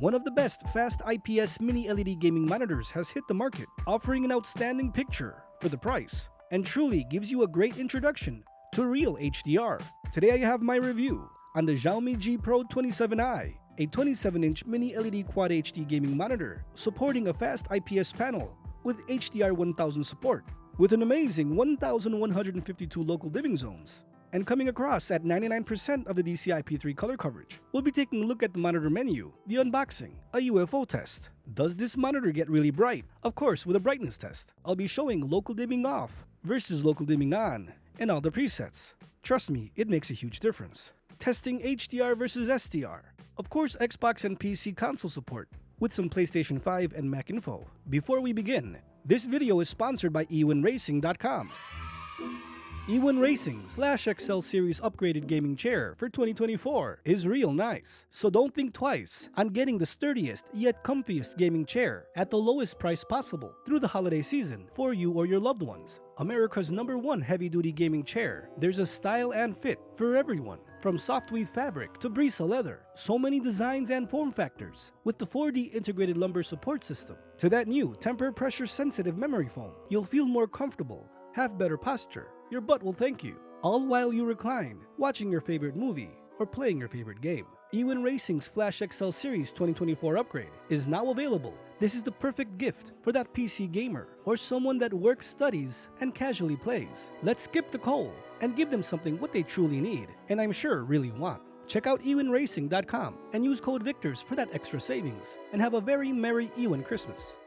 One of the best fast IPS mini LED gaming monitors has hit the market, offering an outstanding picture for the price, and truly gives you a great introduction to real HDR. Today I have my review on the Xioami G Pro 27i, a 27-inch mini LED Quad HD gaming monitor supporting a fast IPS panel with HDR 1000 support, with an amazing 1152 local dimming zones, and coming across at 99% of the DCI-P3 color coverage. We'll be taking a look at the monitor menu, the unboxing, a UFO test. Does this monitor get really bright? Of course, with a brightness test. I'll be showing local dimming off versus local dimming on, and all the presets. Trust me, it makes a huge difference. Testing HDR versus SDR. Of course, Xbox and PC console support, with some PlayStation 5 and Mac info. Before we begin, this video is sponsored by EWINRacing.com. EWIN Racing's /XL Series upgraded gaming chair for 2024 is real nice, so don't think twice on getting the sturdiest yet comfiest gaming chair at the lowest price possible through the holiday season for you or your loved ones. America's #1 heavy-duty gaming chair, there's a style and fit for everyone. From softweave fabric to Brisa leather, so many designs and form factors, with the 4D integrated lumbar support system to that new temper pressure sensitive memory foam. You'll feel more comfortable, have better posture, your butt will thank you, all while you recline, watching your favorite movie or playing your favorite game. EWIN Racing's /XL Series 2024 upgrade is now available. This is the perfect gift for that PC gamer or someone that works, studies, and casually plays. Let's skip the coal and give them something what they truly need, and I'm sure really want. Check out EWINRacing.com and use code VIKTORS for that extra savings, and have a very merry EWIN Christmas.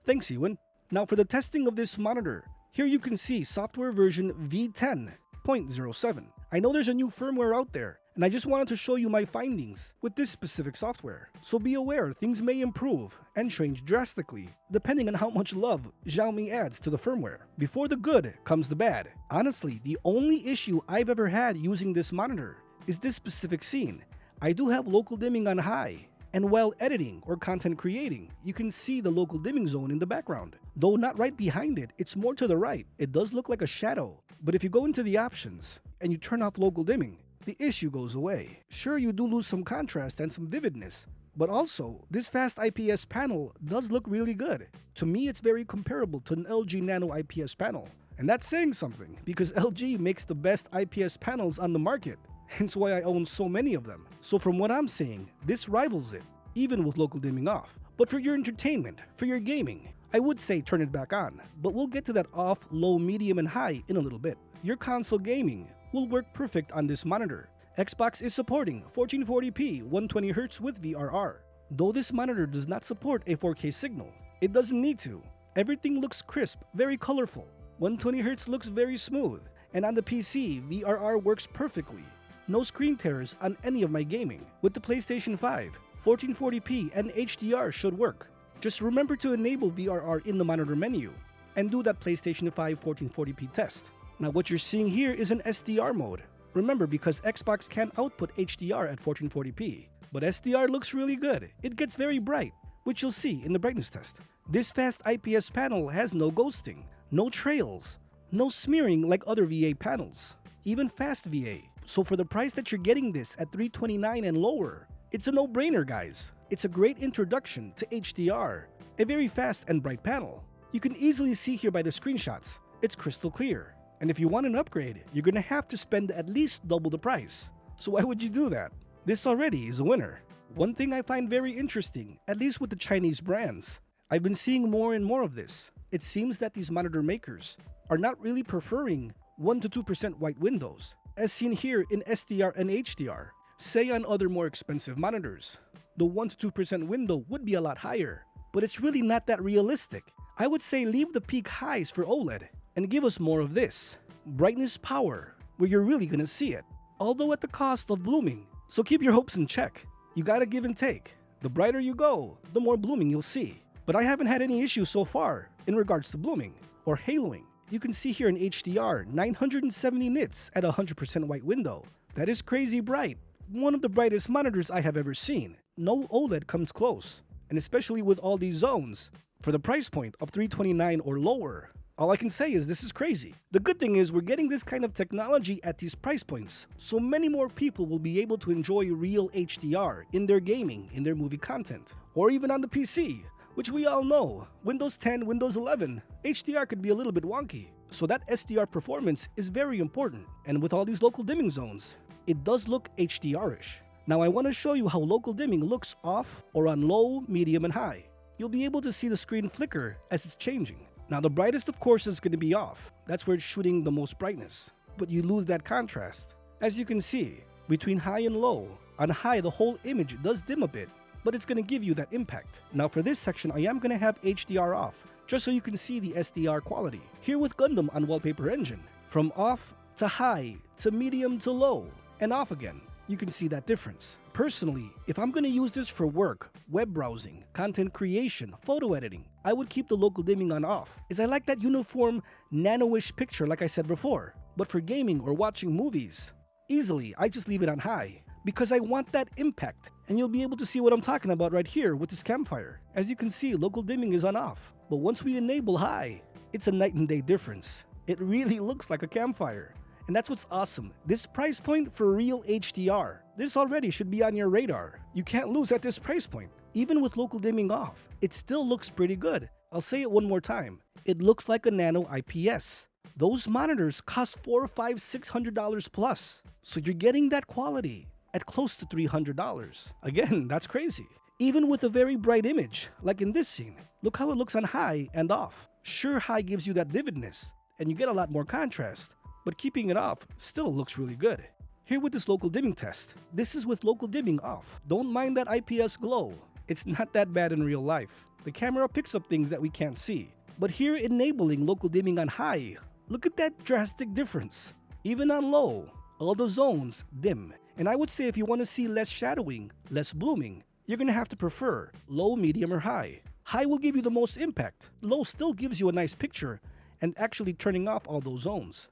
Thanks, EWIN. Now for the testing of this monitor. Here you can see software version V10.07. I know there's a new firmware out there, and I just wanted to show you my findings with this specific software. So be aware things may improve and change drastically depending on how much love Xiaomi adds to the firmware. Before the good comes the bad. Honestly, the only issue I've ever had using this monitor is this specific scene. I do have local dimming on high, and while editing or content creating, you can see the local dimming zone in the background. Though not right behind it, it's more to the right. It does look like a shadow. But if you go into the options and you turn off local dimming, the issue goes away. Sure, you do lose some contrast and some vividness, but also, this fast IPS panel does look really good. To me, it's very comparable to an LG Nano IPS panel. And that's saying something, because LG makes the best IPS panels on the market. Hence why I own so many of them. So from what I'm seeing, this rivals it, even with local dimming off. But for your entertainment, for your gaming, I would say turn it back on. But we'll get to that off, low, medium, and high in a little bit. Your console gaming will work perfect on this monitor. Xbox is supporting 1440p 120Hz with VRR. Though this monitor does not support a 4K signal, it doesn't need to. Everything looks crisp, very colorful. 120Hz looks very smooth, and on the PC, VRR works perfectly. No screen tears on any of my gaming. With the PlayStation 5, 1440p and HDR should work. Just remember to enable VRR in the monitor menu and do that PlayStation 5 1440p test. Now what you're seeing here is an SDR mode. Remember, because Xbox can't output HDR at 1440p, but SDR looks really good. It gets very bright, which you'll see in the brightness test. This fast IPS panel has no ghosting, no trails, no smearing like other VA panels, even fast VA. So for the price that you're getting this at $329 and lower, it's a no-brainer, guys. It's a great introduction to HDR, a very fast and bright panel. You can easily see here by the screenshots, it's crystal clear. And if you want an upgrade, you're gonna have to spend at least double the price. So why would you do that? This already is a winner. One thing I find very interesting, at least with the Chinese brands, I've been seeing more and more of this. It seems that these monitor makers are not really preferring 1 to 2% white windows, as seen here in SDR and HDR. Say on other more expensive monitors, the 1 to 2% window would be a lot higher, but it's really not that realistic. I would say leave the peak highs for OLED and give us more of this brightness power, where you're really gonna see it, although at the cost of blooming. So keep your hopes in check. You gotta give and take. The brighter you go, the more blooming you'll see. But I haven't had any issues so far in regards to blooming or haloing. You can see here in HDR 970 nits at 100% white window. That is crazy bright. One of the brightest monitors I have ever seen. No OLED comes close, and especially with all these zones. For the price point of $329 or lower, All I can say is this is crazy. The good thing is we're getting this kind of technology at these price points, so many more people will be able to enjoy real HDR in their gaming, in their movie content, or even on the PC, which we all know, Windows 10, Windows 11, HDR could be a little bit wonky. So that SDR performance is very important, and with all these local dimming zones, it does look HDR-ish. Now I want to show you how local dimming looks off or on low, medium, and high. You'll be able to see the screen flicker as it's changing. Now the brightest of course is going to be off. That's where it's shooting the most brightness. But you lose that contrast. As you can see, between high and low, on high the whole image does dim a bit, but it's going to give you that impact. Now for this section I am going to have HDR off, just so you can see the SDR quality. Here with Gundam on Wallpaper Engine, from off to high to medium to low, and off again. You can see that difference. Personally, if I'm going to use this for work, web browsing, content creation, photo editing, I would keep the local dimming on off, as I like that uniform nano-ish picture like I said before. But for gaming or watching movies, easily I just leave it on high, because I want that impact. And you'll be able to see what I'm talking about right here with this campfire. As you can see, local dimming is on off, but once we enable high, it's a night and day difference. It really looks like a campfire. And that's what's awesome. This price point for real HDR, this already should be on your radar. You can't lose at this price point. Even with local dimming off, it still looks pretty good. I'll say it one more time. It looks like a nano IPS. Those monitors cost $400, $500, $600 plus. So you're getting that quality at close to $300. Again, that's crazy. Even with a very bright image, like in this scene, look how it looks on high and off. Sure, high gives you that vividness, and you get a lot more contrast. But keeping it off still looks really good. Here with this local dimming test, this is with local dimming off. Don't mind that IPS glow. It's not that bad in real life. The camera picks up things that we can't see. But here enabling local dimming on high, look at that drastic difference. Even on low, all the zones dim. And I would say if you want to see less shadowing, less blooming, you're going to have to prefer low, medium, or high. High will give you the most impact. Low still gives you a nice picture and actually turning off all those zones.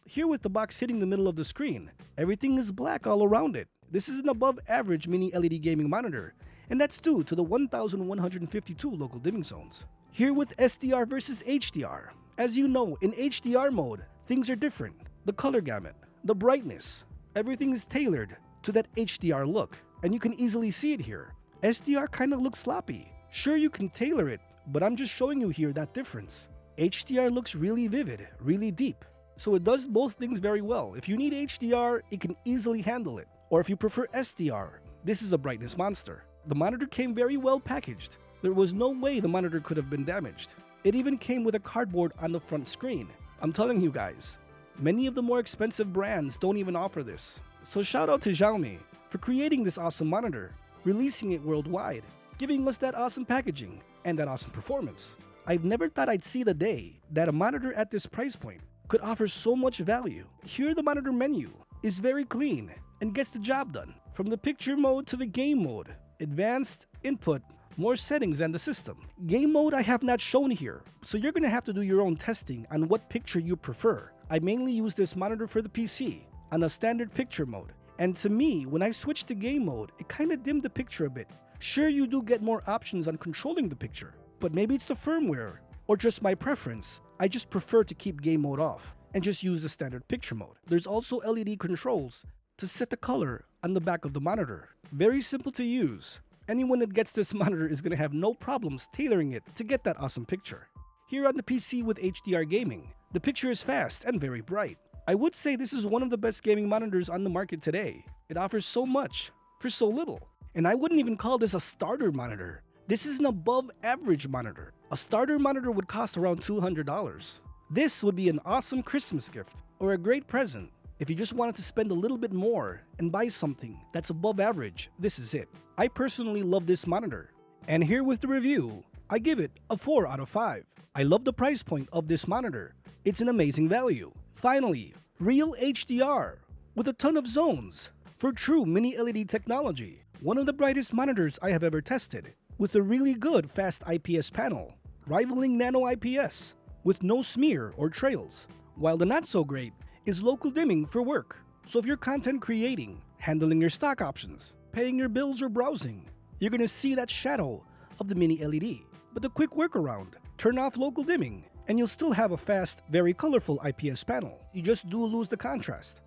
Here with the box hitting the middle of the screen, everything is black all around it. This is an above average mini LED gaming monitor, and that's due to the 1152 local dimming zones. Here with SDR versus HDR, as you know, in HDR mode, things are different. The color gamut, the brightness, everything is tailored to that HDR look, and you can easily see it here. SDR kind of looks sloppy. Sure, you can tailor it, but I'm just showing you here that difference. HDR looks really vivid, really deep. So it does both things very well. If you need HDR, it can easily handle it. Or if you prefer SDR, this is a brightness monster. The monitor came very well packaged. There was no way the monitor could have been damaged. It even came with a cardboard on the front screen. I'm telling you guys, many of the more expensive brands don't even offer this. So shout out to Xiaomi for creating this awesome monitor, releasing it worldwide, giving us that awesome packaging and that awesome performance. I've never thought I'd see the day that a monitor at this price point could offer so much value. Here the monitor menu is very clean and gets the job done. From the picture mode to the game mode, advanced, input, more settings than the system. Game mode I have not shown here, so you're going to have to do your own testing on what picture you prefer. I mainly use this monitor for the PC on a standard picture mode, and to me, when I switched to game mode, it kind of dimmed the picture a bit. Sure, you do get more options on controlling the picture, but maybe it's the firmware or just my preference. I just prefer to keep game mode off and just use the standard picture mode. There's also LED controls to set the color on the back of the monitor. Very simple to use. Anyone that gets this monitor is going to have no problems tailoring it to get that awesome picture. Here on the PC with HDR gaming, the picture is fast and very bright. I would say this is one of the best gaming monitors on the market today. It offers so much for so little. And I wouldn't even call this a starter monitor. This is an above average monitor. A starter monitor would cost around $200. This would be an awesome Christmas gift or a great present. If you just wanted to spend a little bit more and buy something that's above average, this is it. I personally love this monitor. And here with the review, I give it a 4 out of 5. I love the price point of this monitor. It's an amazing value. Finally, real HDR with a ton of zones for true mini LED technology. One of the brightest monitors I have ever tested, with a really good fast IPS panel, rivaling nano IPS, with no smear or trails. While the not so great is local dimming for work. So if you're content creating, handling your stock options, paying your bills or browsing, you're gonna see that shadow of the mini LED. But the quick workaround, turn off local dimming and you'll still have a fast, very colorful IPS panel. You just do lose the contrast.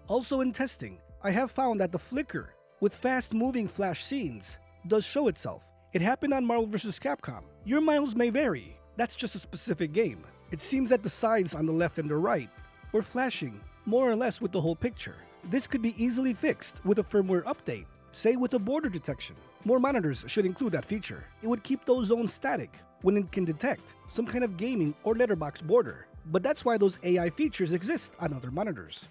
Also in testing, I have found that the flicker with fast-moving flash scenes does show itself. It happened on Marvel vs. Capcom. Your miles may vary. That's just a specific game. It seems that the sides on the left and the right were flashing more or less with the whole picture. This could be easily fixed with a firmware update, say with a border detection. More monitors should include that feature. It would keep those zones static when it can detect some kind of gaming or letterbox border. But that's why those AI features exist on other monitors.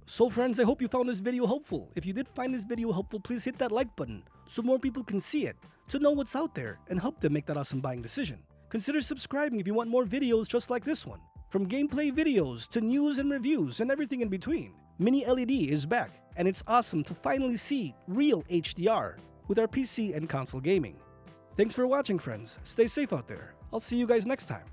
So friends, I hope you found this video helpful. If you did find this video helpful, please hit that like button so more people can see it, to know what's out there and help them make that awesome buying decision. Consider subscribing if you want more videos just like this one. From gameplay videos to news and reviews and everything in between, Mini LED is back, and it's awesome to finally see real HDR with our PC and console gaming. Thanks for watching, friends. Stay safe out there. I'll see you guys next time.